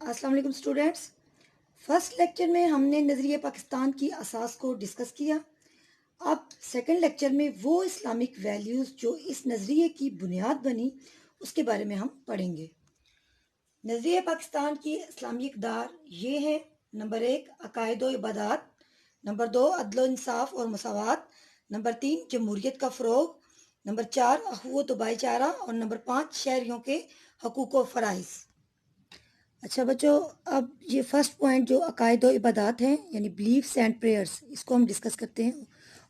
السلام علیکم students. First lecture میں ہم نے نظریہ پاکستان کی اساس کو ڈسکس کیا. اب سیکنڈ لیکچر میں وہ اسلامک ویلیوز جو اس نظریے کی بنیاد بنی اس کے بارے میں ہم پڑھیں گے. نظریہ پاکستان کی اسلامی اقدار یہ ہے: نمبر 1 عقائد و عبادات، نمبر 2 عدل و انصاف اور مساوات، نمبر 3 جمہوریت کا فروغ، نمبر 4 اخوت و بھائی چارہ، اور نمبر 5 شہریوں کے حقوق و فرائض. اچھا بچوں، اب یہ فرسٹ پوائنٹ جو عقائد و عبادات ہیں یعنی بلیفس اینڈ پریئرس، اس کو ہم ڈسکس کرتے ہیں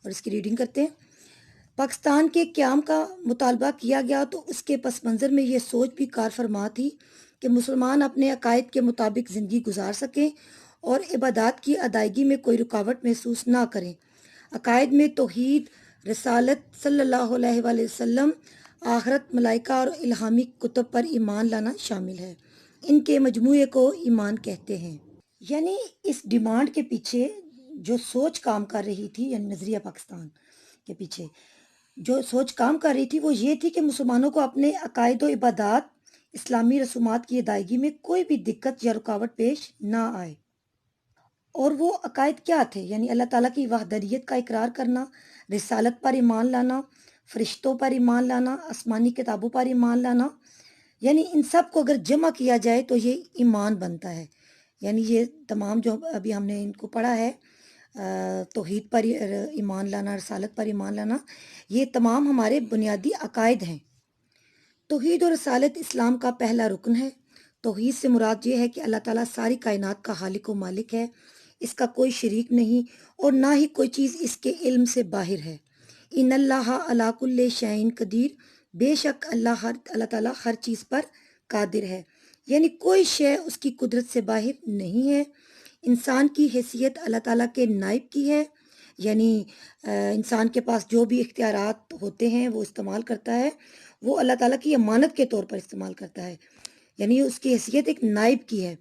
اور اس کی ریڈنگ کرتے ہیں. پاکستان کے قیام کا مطالبہ کیا گیا تو اس کے پس منظر میں یہ سوچ بھی کار فرما تھی کہ مسلمان اپنے عقائد کے مطابق زندگی گزار سکیں اور عبادات کی ادائیگی میں کوئی رکاوٹ محسوس نہ کریں. عقائد میں توحید، رسالت صلی اللہ علیہ وآلہ وسلم، آخرت، ملائکہ اور الہامی کتب پر ایمان لانا شامل ہے. ان کے مجموعے کو ایمان کہتے ہیں. یعنی اس ڈیمانڈ کے پیچھے جو سوچ کام کر رہی تھی، یعنی نظریہ پاکستان کے پیچھے جو سوچ کام کر رہی تھی وہ یہ تھی کہ مسلمانوں کو اپنے عقائد و عبادات، اسلامی رسومات کی ادائیگی میں کوئی بھی دقت یا رکاوٹ پیش نہ آئے. اور وہ عقائد کیا تھے؟ یعنی اللہ تعالیٰ کی وحدانیت کا اقرار کرنا، رسالت پر ایمان لانا، فرشتوں پر ایمان لانا، آسمانی کتابوں پر ایمان لانا. یعنی ان سب کو اگر جمع کیا جائے تو یہ ایمان بنتا ہے. یعنی یہ تمام جو ابھی ہم نے ان کو پڑھا ہے، توحید پر ایمان لانا، رسالت پر ایمان لانا، یہ تمام ہمارے بنیادی عقائد ہیں. توحید اور رسالت اسلام کا پہلا رکن ہے. توحید سے مراد یہ ہے کہ اللہ تعالیٰ ساری کائنات کا خالق و مالک ہے، اس کا کوئی شریک نہیں اور نہ ہی کوئی چیز اس کے علم سے باہر ہے. ان اللہ علی کل شیء قدیر، بے شک اللہ تعالیٰ ہر چیز پر قادر ہے. یعنی کوئی شے اس کی قدرت سے باہر نہیں ہے. انسان کی حیثیت اللہ تعالیٰ کے نائب کی ہے. یعنی انسان کے پاس جو بھی اختیارات ہوتے ہیں وہ استعمال کرتا ہے، وہ اللہ تعالیٰ کی امانت کے طور پر استعمال کرتا ہے. یعنی اس کی حیثیت ایک نائب کی ہے.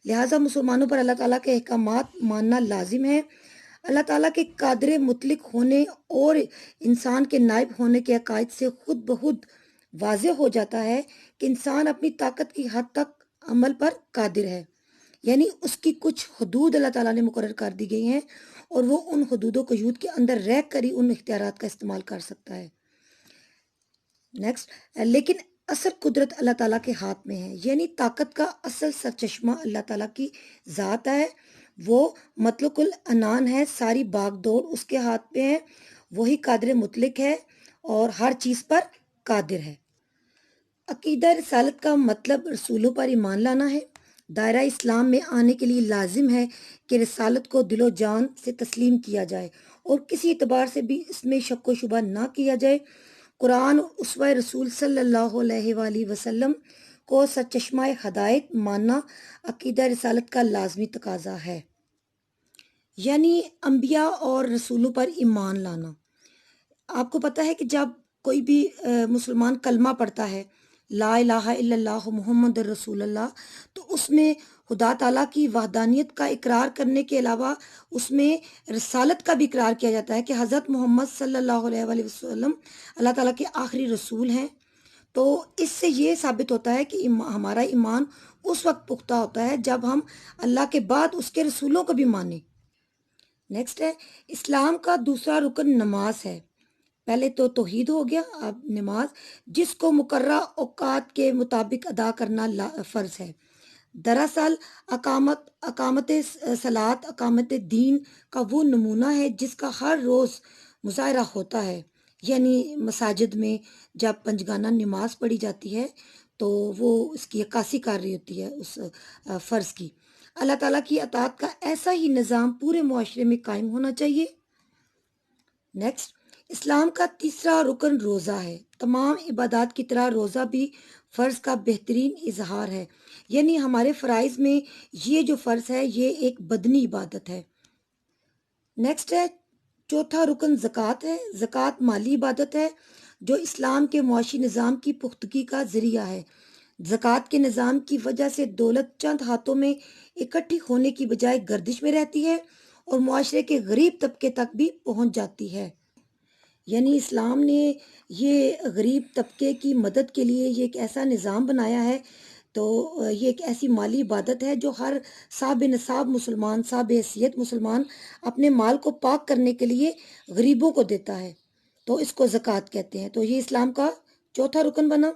لہٰذا مسلمانوں پر اللہ تعالیٰ کے احکامات ماننا لازم ہے. اللہ تعالیٰ کے قادر مطلق ہونے اور انسان کے نائب ہونے کے عقائد سے خود بخود واضح ہو جاتا ہے کہ انسان اپنی طاقت کی حد تک عمل پر قادر ہے. یعنی اس کی کچھ حدود اللہ تعالیٰ نے مقرر کر دی گئی ہیں اور وہ ان حدود و قیود کے اندر رہ کر ہی ان اختیارات کا استعمال کر سکتا ہے. نیکسٹ، لیکن اصل قدرت اللہ تعالیٰ کے ہاتھ میں ہے. یعنی طاقت کا اصل سرچشمہ اللہ تعالیٰ کی ذات ہے. وہ مطلق العنان ہے، ساری باغ دوڑ اس کے ہاتھ پہ ہے. وہی قادر مطلق ہے اور ہر چیز پر قادر ہے. عقیدہ رسالت کا مطلب رسولوں پر ایمان لانا ہے. دائرہ اسلام میں آنے کے لیے لازم ہے کہ رسالت کو دل و جان سے تسلیم کیا جائے اور کسی اعتبار سے بھی اس میں شک و شبہ نہ کیا جائے. قرآن اور اسوہ رسول صلی اللہ علیہ وآلہ وسلم کو سرچشمہ ہدایت ماننا عقیدہ رسالت کا لازمی تقاضا ہے. یعنی انبیاء اور رسولوں پر ایمان لانا. آپ کو پتہ ہے کہ جب کوئی بھی مسلمان کلمہ پڑھتا ہے، لا الہ الا اللہ محمد رسول اللہ، تو اس میں خدا تعالیٰ کی وحدانیت کا اقرار کرنے کے علاوہ اس میں رسالت کا بھی اقرار کیا جاتا ہے کہ حضرت محمد صلی اللہ علیہ وآلہ وسلم اللہ تعالیٰ کے آخری رسول ہیں. تو اس سے یہ ثابت ہوتا ہے کہ ہمارا ایمان اس وقت پختہ ہوتا ہے جب ہم اللہ کے بعد اس کے رسولوں کو بھی مانیں. نیکسٹ ہے، اسلام کا دوسرا رکن نماز ہے. پہلے تو توحید ہو گیا، اب نماز، جس کو مقررہ اوقات کے مطابق ادا کرنا فرض ہے. دراصل اقامت صلاۃ اقامت دین کا وہ نمونہ ہے جس کا ہر روز مظاہرہ ہوتا ہے. یعنی مساجد میں جب پنجگانہ نماز پڑھی جاتی ہے تو وہ اس کی عکاسی کر رہی ہوتی ہے اس فرض کی. اللہ تعالیٰ کی اطاعت کا ایسا ہی نظام پورے معاشرے میں قائم ہونا چاہیے. نیکسٹ، اسلام کا تیسرا رکن روزہ ہے. تمام عبادات کی طرح روزہ بھی فرض کا بہترین اظہار ہے. یعنی ہمارے فرائض میں یہ جو فرض ہے یہ ایک بدنی عبادت ہے. نیکسٹ ہے، چوتھا رکن زکوٰۃ ہے. زکوٰۃ مالی عبادت ہے جو اسلام کے معاشی نظام کی پختگی کا ذریعہ ہے. زکوٰۃ کے نظام کی وجہ سے دولت چند ہاتھوں میں اکٹھی ہونے کی بجائے گردش میں رہتی ہے اور معاشرے کے غریب طبقے تک بھی پہنچ جاتی ہے. یعنی اسلام نے یہ غریب طبقے کی مدد کے لیے یہ ایک ایسا نظام بنایا ہے تو یہ ایک ایسی مالی عبادت ہے جو ہر صاحب نصاب مسلمان، صاحب حیثیت مسلمان اپنے مال کو پاک کرنے کے لیے غریبوں کو دیتا ہے، تو اس کو زکوٰۃ کہتے ہیں۔ تو یہ اسلام کا چوتھا رکن بنا۔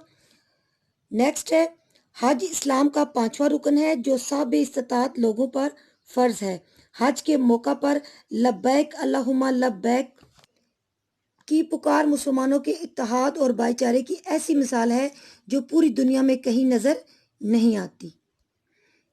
نیکسٹ ہے حج، اسلام کا پانچواں رکن ہے جو صاحب استطاعت لوگوں پر فرض ہے۔ حج کے موقع پر لبیک اللہم لبیک کی پکار مسلمانوں کے اتحاد اور بھائی چارے کی ایسی مثال ہے جو پوری دنیا میں کہیں نظر نہیں آتی۔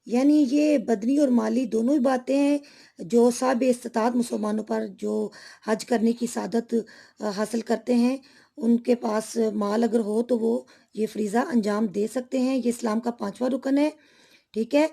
یعنی یہ بدنی اور مالی دونوں ہی باتیں ہیں جو صاحب استطاعت مسلمانوں پر جو حج کرنے کی سعادت حاصل کرتے ہیں، ان کے پاس مال اگر ہو تو وہ یہ فریضہ انجام دے سکتے ہیں۔ یہ اسلام کا پانچواں رکن ہے، ٹھیک ہے۔